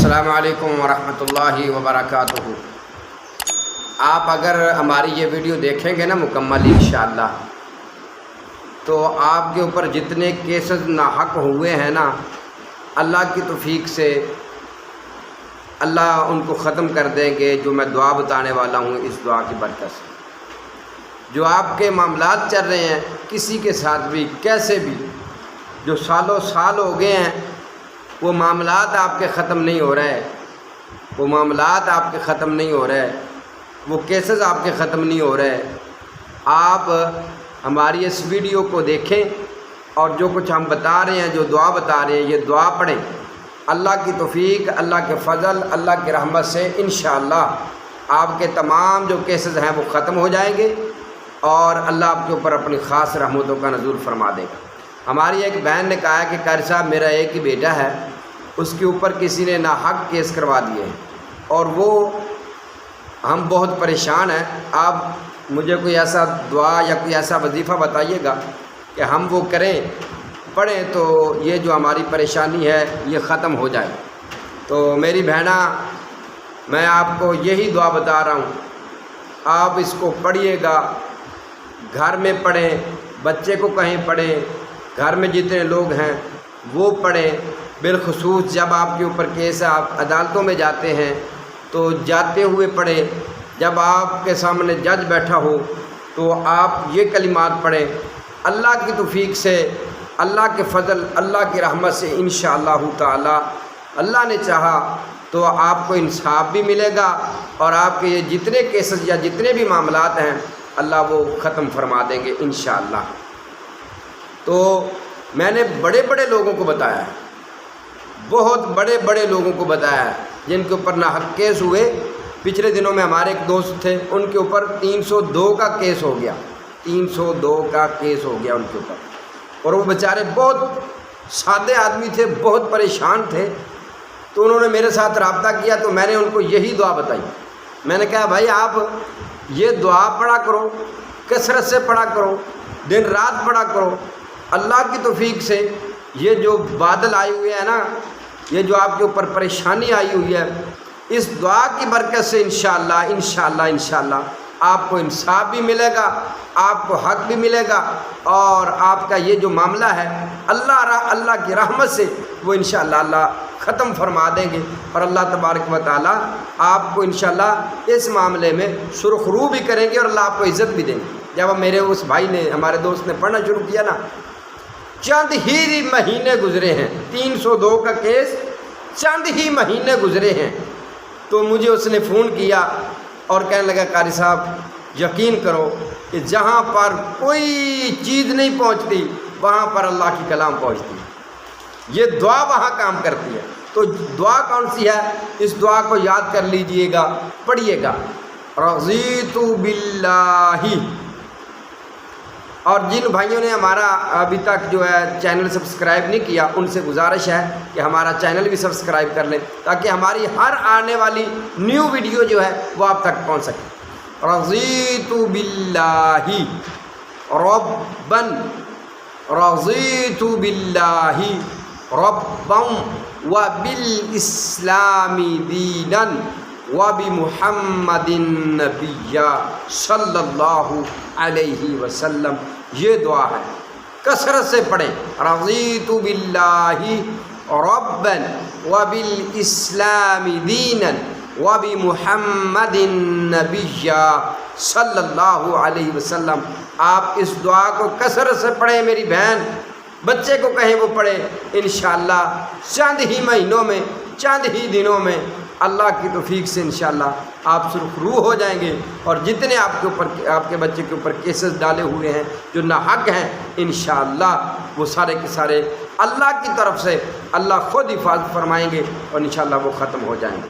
السلام علیکم ورحمۃ اللہ وبرکاتہ۔ آپ اگر ہماری یہ ویڈیو دیکھیں گے نا مکمل انشاءاللہ، تو آپ کے اوپر جتنے کیسز ناحق ہوئے ہیں نا، اللہ کی توفیق سے اللہ ان کو ختم کر دیں گے۔ جو میں دعا بتانے والا ہوں، اس دعا کی برکت سے جو آپ کے معاملات چل رہے ہیں کسی کے ساتھ بھی کیسے بھی، جو سالوں سال ہو گئے ہیں، وہ معاملات آپ کے ختم نہیں ہو رہے، وہ معاملات آپ کے ختم نہیں ہو رہے، وہ کیسز آپ کے ختم نہیں ہو رہے۔ آپ ہماری اس ویڈیو کو دیکھیں اور جو کچھ ہم بتا رہے ہیں، جو دعا بتا رہے ہیں، یہ دعا پڑھیں۔ اللہ کی توفیق، اللہ کے فضل، اللہ کی رحمت سے انشاءاللہ آپ کے تمام جو کیسز ہیں وہ ختم ہو جائیں گے اور اللہ آپ کے اوپر اپنی خاص رحمتوں کا نزول فرما دے گا۔ ہماری ایک بہن نے کہا کہ قاری صاحب میرا ایک ہی بیٹا ہے، اس کے اوپر کسی نے ناحق کیس کروا دیے ہیں اور وہ ہم بہت پریشان ہیں۔ آپ مجھے کوئی ایسا دعا یا کوئی ایسا وظیفہ بتائیے گا کہ ہم وہ کریں، پڑھیں تو یہ جو ہماری پریشانی ہے یہ ختم ہو جائے۔ تو میری بہنا، میں آپ کو یہی دعا بتا رہا ہوں، آپ اس کو پڑھیے گا، گھر میں پڑھیں، بچے کو کہیں پڑھیں، گھر میں جتنے لوگ ہیں وہ پڑھیں۔ بالخصوص جب آپ کے اوپر کیس ہے، آپ عدالتوں میں جاتے ہیں تو جاتے ہوئے پڑھیں۔ جب آپ کے سامنے جج بیٹھا ہو تو آپ یہ کلمات پڑھیں۔ اللہ کی توفیق سے، اللہ کے فضل، اللہ کی رحمت سے انشاءاللہ تعالی اللہ نے چاہا تو آپ کو انصاف بھی ملے گا اور آپ کے یہ جتنے کیسز یا جتنے بھی معاملات ہیں اللہ وہ ختم فرما دیں گے انشاءاللہ۔ تو میں نے بڑے بڑے لوگوں کو بتایا ہے، بہت بڑے بڑے لوگوں کو بتایا ہے جن کے اوپر ناحق کیس ہوئے۔ پچھلے دنوں میں ہمارے ایک دوست تھے، ان کے اوپر 302 کا کیس ہو گیا، 302 کا کیس ہو گیا ان کے اوپر، اور وہ بیچارے بہت سادے آدمی تھے، بہت پریشان تھے۔ تو انہوں نے میرے ساتھ رابطہ کیا تو میں نے ان کو یہی دعا بتائی۔ میں نے کہا بھائی آپ یہ دعا پڑھا کرو، کثرت سے پڑھا کرو، دن رات پڑھا کرو۔ اللہ کی توفیق سے یہ جو بادل آئے ہوئے ہیں نا، یہ جو آپ کے اوپر پریشانی آئی ہوئی ہے، اس دعا کی برکت سے انشاءاللہ آپ کو انصاف بھی ملے گا، آپ کو حق بھی ملے گا، اور آپ کا یہ جو معاملہ ہے اللہ کی رحمت سے وہ انشاءاللہ اللہ ختم فرما دیں گے، اور اللہ تبارک و تعالی آپ کو انشاءاللہ اس معاملے میں سرخ رو بھی کریں گے اور اللہ آپ کو عزت بھی دیں گے۔ جب میرے اس بھائی نے، ہمارے دوست نے پڑھنا شروع کیا نا، چند ہی مہینے گزرے ہیں، 302 کا کیس چند ہی مہینے گزرے ہیں، تو مجھے اس نے فون کیا اور کہنے لگا قاری صاحب یقین کرو کہ جہاں پر کوئی چیز نہیں پہنچتی وہاں پر اللہ کی کلام پہنچتی ہے، یہ دعا وہاں کام کرتی ہے۔ تو دعا کون سی ہے؟ اس دعا کو یاد کر لیجئے گا، پڑھیے گا، رضیت باللہ۔ اور جن بھائیوں نے ہمارا ابھی تک جو ہے چینل سبسکرائب نہیں کیا، ان سے گزارش ہے کہ ہمارا چینل بھی سبسکرائب کر لیں تاکہ ہماری ہر آنے والی نیو ویڈیو جو ہے وہ آپ تک پہنچ سکے۔ رضیت باللہ ربًا، رضیت باللہ ربًا وبالاسلام دینا وبمحمد نبیا صلی اللہ علیہ وسلم۔ یہ دعا ہے، کثرت سے پڑھیں۔ رضیت باللہ ربًا وبالاسلام دینا وبمحمد نبیا صلی اللہ علیہ وسلم۔ آپ اس دعا کو کثرت سے پڑھیں میری بہن، بچے کو کہیں وہ پڑھے، انشاءاللہ چند ہی مہینوں میں، چند ہی دنوں میں اللہ کی توفیق سے انشاءاللہ آپ سرخ رو ہو جائیں گے، اور جتنے آپ کے اوپر، آپ کے بچے کے اوپر کیسز ڈالے ہوئے ہیں جو ناحق ہیں، انشاءاللہ وہ سارے کے سارے اللہ کی طرف سے اللہ خود حفاظت فرمائیں گے اور انشاءاللہ وہ ختم ہو جائیں گے۔